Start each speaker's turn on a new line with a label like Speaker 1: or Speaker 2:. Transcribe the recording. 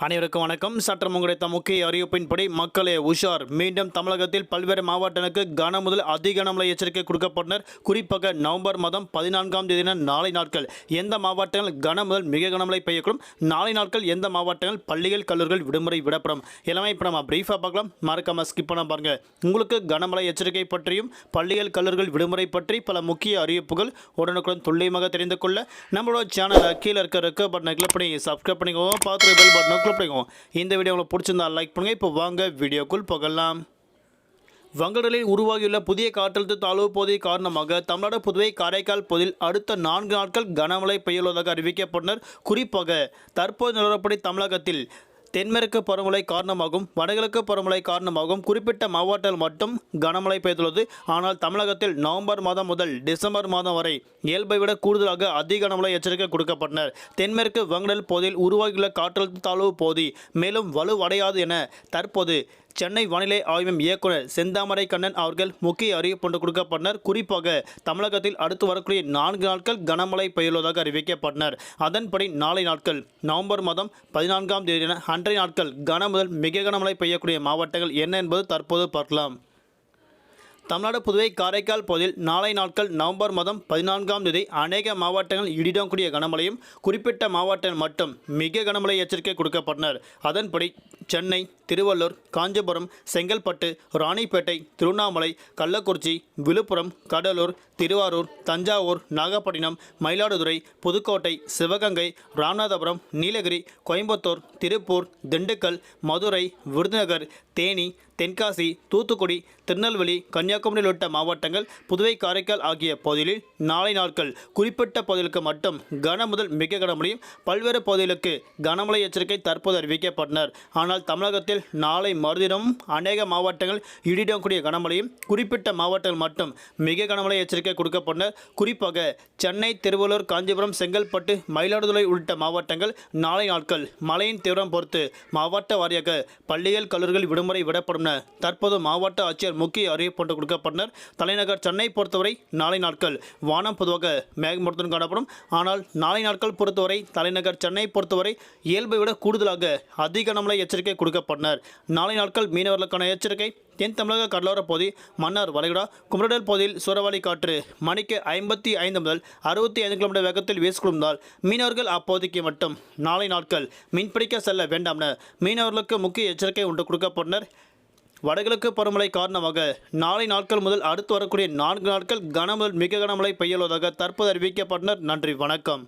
Speaker 1: அனைவருக்கும் வணக்கம். சற்றம் கிடைத்த முக்கிய அறிவிப்பின்படி மக்களே உஷார். மீண்டும் தமிழகத்தில் பல்வேறு மாவட்டங்களுக்கு கன முதல் அதி கனமழை எச்சரிக்கை கொடுக்கப்பட்டனர். குறிப்பாக நவம்பர் மாதம் 14ஆம் தேதி நாளை நாட்கள் எந்த மாவட்டங்கள் கன முதல் மிக கனமழை பெய்யக்கூடும், நாளை நாட்கள் எந்த மாவட்டங்கள் பள்ளிகள் கல்லூரிகள் விடுமுறை விடப்படும், எல்லாமே இப்போ நம்ம பிரீஃபாக பார்க்கலாம். மறக்காம ஸ்கிப் பண்ண பாருங்க. உங்களுக்கு கனமழை எச்சரிக்கை பற்றியும் பள்ளிகள் கல்லூரிகள் விடுமுறை பற்றி பல முக்கிய அறிவிப்புகள் உடனுக்குடன் துல்லியமாக தெரிந்து கொள்ள நம்மளோட சேனலை கீழே இருக்க பட்டனை கிளிக் பண்ணி சப்ஸ்கிரைப் பண்ணிக்கோங்க. பார்த்து பெல் பட்டனை இந்த வீடியோ உங்களுக்கு பிடிச்சிருந்தா லைக் பண்ணுங்க. இப்போ வாங்க வீடியோக்குள் போகலாம். வங்கடலில் உருவாகியுள்ள புதிய காற்றழுத்த தாழ்வு பகுதி காரணமாக தமிழ்நாடு, புதுவை, காரைக்கால் பகுதியில் அடுத்த 4 நாட்கள் கனமழை பெய்யுள்ளதாக அறிவிக்கப்பட்டனர். குறிப்பாக தற்போது நிலவரப்படி தமிழகத்தில் தென்மேற்கு பருவமழை காரணமாகவும் வடகிழக்கு பருவமழை காரணமாகவும் குறிப்பிட்ட மாவட்டங்கள் மட்டும் கனமழை பெய்துள்ளது. ஆனால் தமிழகத்தில் நவம்பர் மாதம் முதல் டிசம்பர் மாதம் வரை இயல்பை விட கூடுதலாக அதிக கனமழை எச்சரிக்கை கொடுக்கப்பட்டனர். தென்மேற்கு வங்கடல் பகுதியில் உருவாகியுள்ள காற்றழுத்த தாழ்வு பகுதி மேலும் வலுவடையாது என தற்போது சென்னை வானிலை ஆய்வு இயக்குனர் செந்தாமரை கண்ணன் அவர்கள் முக்கிய அறிவிப்பு கொடுக்கப்பட்டனர். குறிப்பாக தமிழகத்தில் அடுத்து வரக்கூடிய 4 நாட்கள் கனமழை பெய்யுள்ளதாக அறிவிக்கப்பட்டனர். அதன்படி நாளை நாட்கள் நவம்பர் மாதம் 14ஆம் தேதி அன்றைய நாட்கள் கன முதல் மிக கனமழை பெய்யக்கூடிய மாவட்டங்கள் என்ன என்பது தற்போது பார்க்கலாம். தமிழ்நாடு, புதுவை, காரைக்கால் பகுதியில் நாளை நாட்கள் நவம்பர் மாதம் 14ஆம் தேதி அநேக மாவட்டங்கள் இடிடக்கூடிய கனமழையும் குறிப்பிட்ட மாவட்டங்கள் மட்டும் மிக கனமழை எச்சரிக்கை கொடுக்கப்பட்டனர். அதன்படி சென்னை, திருவள்ளூர், காஞ்சிபுரம், செங்கல்பட்டு, ராணிப்பேட்டை, திருவண்ணாமலை, கள்ளக்குறிச்சி, விழுப்புரம், கடலூர், திருவாரூர், தஞ்சாவூர், நாகப்பட்டினம், மயிலாடுதுறை, புதுக்கோட்டை, சிவகங்கை, ராமநாதபுரம், நீலகிரி, கோயம்புத்தூர், திருப்பூர், திண்டுக்கல், மதுரை, விருதுநகர், தேனி, தென்காசி, தூத்துக்குடி, திருநெல்வேலி, கன்னியாகுமரி உள்ளிட்ட மாவட்டங்கள், புதுவை, காரைக்கால் ஆகிய பகுதிகளில் நாளை நாட்கள் குறிப்பிட்ட பகுதிகளுக்கு மட்டும் கன முதல் மிக கனமழையும் பல்வேறு பகுதிகளுக்கு கனமழை எச்சரிக்கை தற்போது அறிவிக்கப்பட்டனர். ஆனால் தமிழகத்தில் நாளை மறுதினம் அநேக மாவட்டங்கள் இடிடக்கூடிய கனமழையும் குறிப்பிட்ட மாவட்டங்கள் மட்டும் மிக கனமழை எச்சரிக்கை கொடுக்கப்பட்டனர். குறிப்பாக சென்னை, திருவள்ளூர், காஞ்சிபுரம், செங்கல்பட்டு, மயிலாடுதுறை உள்ளிட்ட மாவட்டங்கள் நாளை நாட்கள் மழையின் தீவிரம் பொறுத்து மாவட்ட வாரியாக பள்ளிகள் கல்லூரிகள் விடுமுறை விடப்படும் தற்போது மாவட்ட ஆட்சியர் முக்கிய அறிவிப்பு கொடுக்கப்பட்டனர். தலைநகர் சென்னை பொறுத்தவரை நாளை நாட்கள் வானம் பொதுவாக மேகமூட்டத்துடன் காணப்படும். ஆனால் நாளை நாட்கள் பொறுத்தவரை தலைநகர் சென்னை பொறுத்தவரை இயல்பை விட கூடுதலாக அதிக கனமழை எச்சரிக்கை கொடுக்கப்பட்டனர். நாளை நாட்கள் மீனவர்களுக்கான எச்சரிக்கை. தென் தமிழக கடலோர பகுதி, மன்னார் வளைகுடா, குமரடல் பகுதியில் சூறாவளி காற்று மணிக்கு 55 முதல் 65 கிலோமீட்டர் வேகத்தில் வீசிக்கொள்வதால் மீனவர்கள் அப்பகுதிக்கு மட்டும் நாளை நாட்கள் மீன்பிடிக்க செல்ல வேண்டாம் என மீனவர்களுக்கு முக்கிய எச்சரிக்கை ஒன்று கொடுக்கப்பட்டனர். வடகிழக்கு பருவமழை காரணமாக நாளை நாட்கள் முதல் அடுத்து வரக்கூடிய 4 நாட்கள் கன முதல் மிக கனமழை பெய்யுள்ளதாக தற்போது அறிவிக்கப்பட்டனர். நன்றி, வணக்கம்.